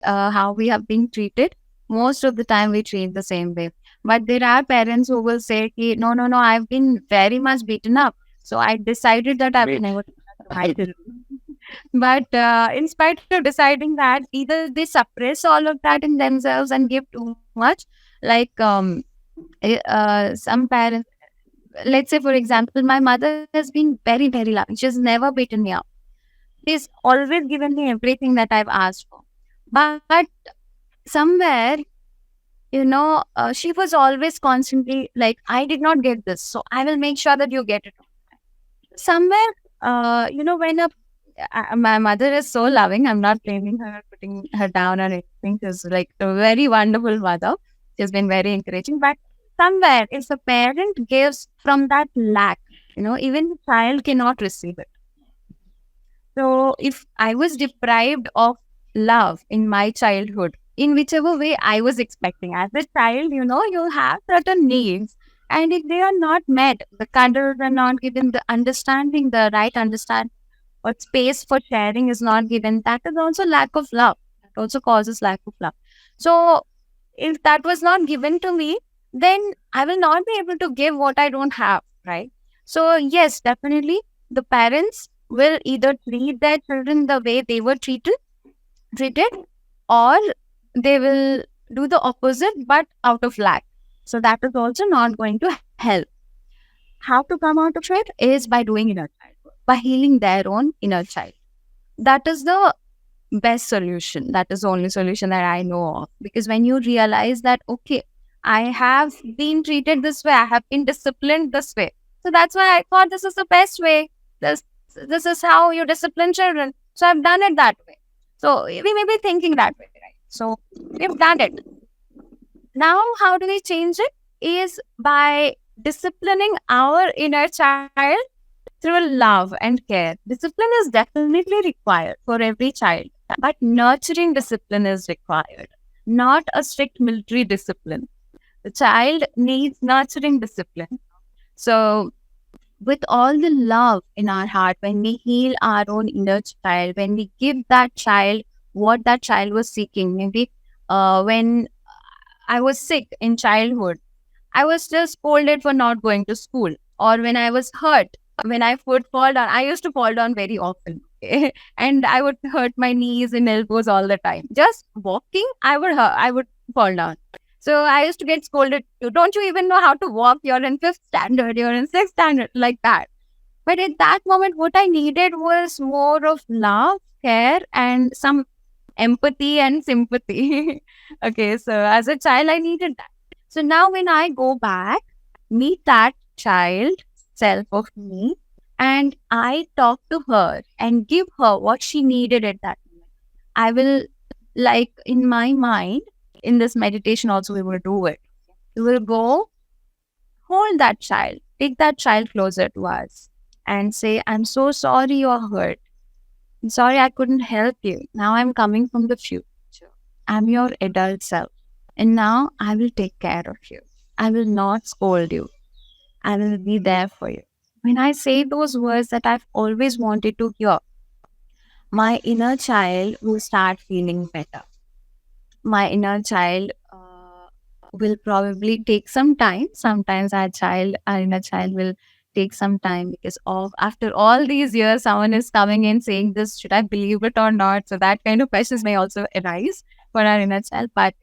how we have been treated, most of the time we treat the same way. But there are parents who will say, "Ki, no, no, no, I've been very much beaten up. So I decided that I will Wait. never do that to my children." But in spite of deciding that, either they suppress all of that in themselves and give too much. Like some parents, let's say, for example, my mother has been very, very loving. She's never beaten me up. She's always given me everything that I've asked for. But somewhere, she was always constantly like, I did not get this, so I will make sure that you get it. Somewhere, when my mother is so loving, I'm not blaming her or putting her down or anything. She's like a very wonderful mother. She's been very encouraging. But somewhere, if the parent gives from that lack, even the child cannot receive it. So if I was deprived of love in my childhood, in whichever way I was expecting, as a child, you have certain needs. And if they are not met, the cuddles are not given, the understanding, the right understanding, or space for sharing is not given, that is also lack of love. That also causes lack of love. So if that was not given to me, then I will not be able to give what I don't have, right? So yes, definitely the parents will either treat their children the way they were treated, or they will do the opposite but out of lack. So that is also not going to help. How to come out of it is by doing inner child work, by healing their own inner child. That is the best solution. That is the only solution that I know of. Because when you realize that, okay, I have been treated this way, I have been disciplined this way. So that's why I thought this is the best way. This is how you discipline children. So I've done it that way. So we may be thinking that way, right? So we've done it. Now, how do we change it? Is by disciplining our inner child through love and care. Discipline is definitely required for every child, but nurturing discipline is required, not a strict military discipline. The child needs nurturing discipline. So, with all the love in our heart, when we heal our own inner child, when we give that child what that child was seeking, maybe when I was sick in childhood, I was just scolded for not going to school. Or when I was hurt, when I would fall down, I used to fall down very often. Okay? And I would hurt my knees and elbows all the time. Just walking, I would fall down. So I used to get scolded. Don't you even know how to walk? You're in fifth standard, you're in sixth standard, like that. But at that moment, what I needed was more of love, care, and some empathy and sympathy. Okay, so as a child, I needed that. So now when I go back, meet that child self of me, and I talk to her and give her what she needed at that moment. I will, like in my mind, in this meditation also, we will do it. We will go hold that child, take that child closer to us, and say, I'm so sorry you're hurt. I'm sorry I couldn't help you. Now I'm coming from the future. I'm your adult self. And now I will take care of you. I will not scold you. I will be there for you. When I say those words that I've always wanted to hear, my inner child will start feeling better. My inner child will probably take some time. Sometimes our inner child will take some time because of after all these years, someone is coming in saying this, should I believe it or not? So that kind of questions may also arise for our inner child, but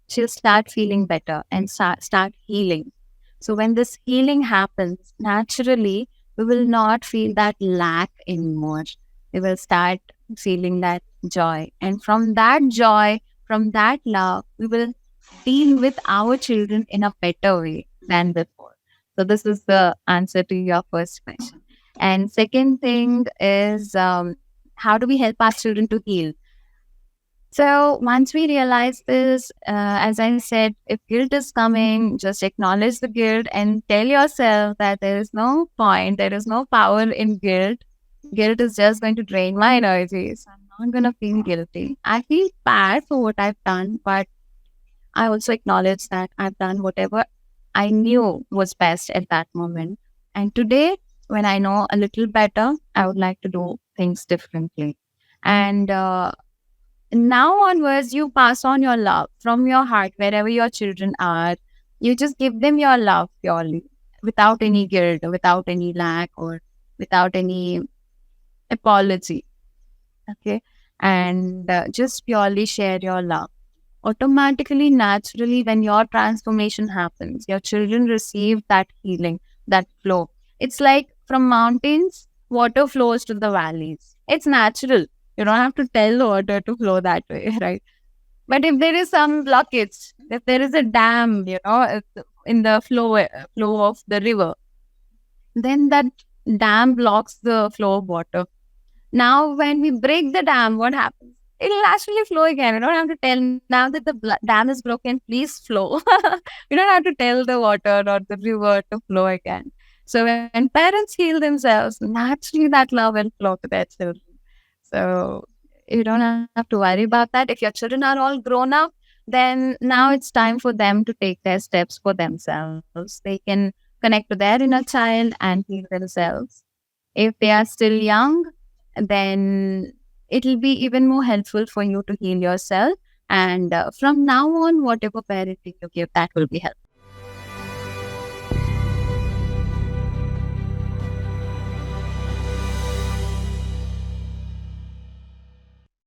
she'll start feeling better and start healing. So when this healing happens, naturally, we will not feel that lack anymore. We will start feeling that joy. And from that joy, from that love, we will deal with our children in a better way than before. So this is the answer to your first question. And second thing is, how do we help our children to heal? So once we realize this, as I said, if guilt is coming, just acknowledge the guilt and tell yourself that there is no point, there is no power in guilt. Guilt is just going to drain my energy. So I'm not going to feel guilty. I feel bad for what I've done, but I also acknowledge that I've done whatever I knew was best at that moment. And today, when I know a little better, I would like to do things differently. And Now onwards, you pass on your love from your heart wherever your children are. You just give them your love purely, without any guilt, without any lack, or without any apology. Okay. And just purely share your love. Automatically, naturally, when your transformation happens, your children receive that healing, that flow. It's like from mountains, water flows to the valleys. It's natural. You don't have to tell the water to flow that way, right? But if there is some blockage, if there is a dam, in the flow of the river, then that dam blocks the flow of water. Now, when we break the dam, what happens? It'll actually flow again. You don't have to tell now that the dam is broken, please flow. You don't have to tell the water or the river to flow again. So when parents heal themselves, naturally that love will flow to their children. So you don't have to worry about that. If your children are all grown up, then now it's time for them to take their steps for themselves. They can connect to their inner child and heal themselves. If they are still young, then it'll be even more helpful for you to heal yourself. And from now on, whatever parenting you give, that will be helpful.